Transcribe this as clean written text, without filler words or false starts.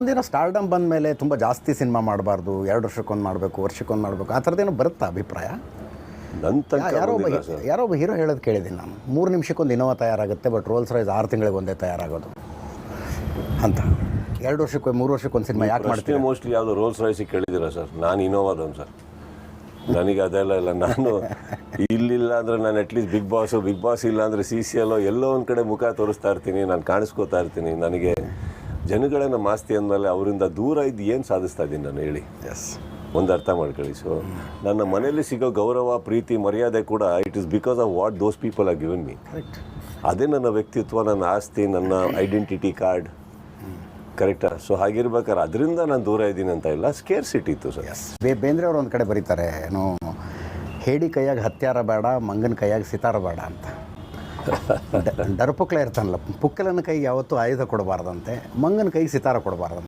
ಒಂದಿನ ಸ್ಟಾರ್ಡಮ್ ಬಂದ ಮೇಲೆ ತುಂಬ ಜಾಸ್ತಿ ಸಿನಿಮಾ ಮಾಡಬಾರ್ದು, 2 ವರ್ಷಕ್ಕೊಂದು ಮಾಡಬೇಕು, ವರ್ಷಕ್ಕೊಂದು ಮಾಡಬೇಕು, ಆ ಥರದ್ದೇನೋ ಬರುತ್ತಾ ಅಭಿಪ್ರಾಯ? ನನ್ನ ತನಕ ಬಂದಿಲ್ಲ ಸರ್. ಯಾರೋ ಒಬ್ಬ ಹೀರೋ ಹೇಳೋದು ಕೇಳಿದ್ದೀನಿ ನಾನು, 3 ನಿಮಿಷಕ್ಕೊಂದು ಇನೋವಾ ತಯಾರಾಗುತ್ತೆ, ಬಟ್ ರೋಲ್ಸ್ ರಾಯ್ಸ್ 6 ತಿಂಗಳಿಗೆ ಒಂದೇ ತಯಾರಾಗೋದು ಅಂತ. 2 ವರ್ಷಕ್ಕೆ 3 ವರ್ಷಕ್ಕೊಂದು ಸಿನಿಮಾ ಯಾಕೆ ಮಾಡ್ತೀನಿ? ಮೋಸ್ಟ್ಲಿ ಯಾವುದೋ ರೋಲ್ಸ್ ರಾಯ್ಸಿಗೆ ಕೇಳಿದ್ದೀರಾ ಸರ್? ನಾನು ಇನೋವಾದವನು ಸರ್, ನನಗೆ ಅದೆಲ್ಲ ಇಲ್ಲ. ನಾನು ಇಲ್ಲಿಲ್ಲ ಅಂದರೆ ನಾನು ಅಟ್ಲೀಸ್ಟ್ ಬಿಗ್ ಬಾಸ್ ಇಲ್ಲ ಅಂದರೆ CCL ಎಲ್ಲೋ ಒಂದು ಕಡೆ ಮುಖ ತೋರಿಸ್ತಾ ಇರ್ತೀನಿ, ನಾನು ಕಾಣಿಸ್ಕೋತಾ ಇರ್ತೀನಿ. ನನಗೆ ಜನಗಳನ್ನ ಮಾಸ್ತಿ ಅಂದಮೇಲೆ ಅವರಿಂದ ದೂರ ಇದ್ದು ಏನು ಸಾಧಿಸ್ತಾ ಇದ್ದೀನಿ ನಾನು ಹೇಳಿ? ಎಸ್, ಒಂದು ಅರ್ಥ ಮಾಡ್ಕೊಳ್ಳಿ. ಸೊ ನನ್ನ ಮನೆಯಲ್ಲಿ ಸಿಗೋ ಗೌರವ, ಪ್ರೀತಿ, ಮರ್ಯಾದೆ ಕೂಡ it is because of what those people are given me. ಅದೇ ನನ್ನ ವ್ಯಕ್ತಿತ್ವ, ನನ್ನ ಆಸ್ತಿ, ನನ್ನ ಐಡೆಂಟಿಟಿ ಕಾರ್ಡ್. ಕರೆಕ್ಟಾ? ಸೊ ಹಾಗಿರ್ಬೇಕಾದ್ರೆ ಅದರಿಂದ ನಾನು ದೂರ ಇದ್ದೀನಿ ಅಂತ ಇಲ್ಲ, ಸ್ಕೇರ್ಸಿಟಿ ಇತ್ತು ಸರ್. ಬೇಂದ್ರೆ ಅವರು ಒಂದು ಕಡೆ ಬರೀತಾರೆ, ಏನೋ ಹೇಡಿ ಕೈಯಾಗ ಹತ್ಯಾರ ಬೇಡ, ಮಂಗನ ಕೈಯಾಗ ಸಿತಾರ ಬೇಡ ಅಂತ. ಡರ್ಪುಕ್ಲೆ ಇರ್ತಾನಲ್ಲ, ಪುಕ್ಕಲನ ಕೈಗೆ ಯಾವತ್ತೂ ಆಯುಧ ಕೊಡಬಾರ್ದಂತೆ, ಮಂಗನ ಕೈಗೆ ಸಿತಾರ ಕೊಡಬಾರ್ದಂತೆ.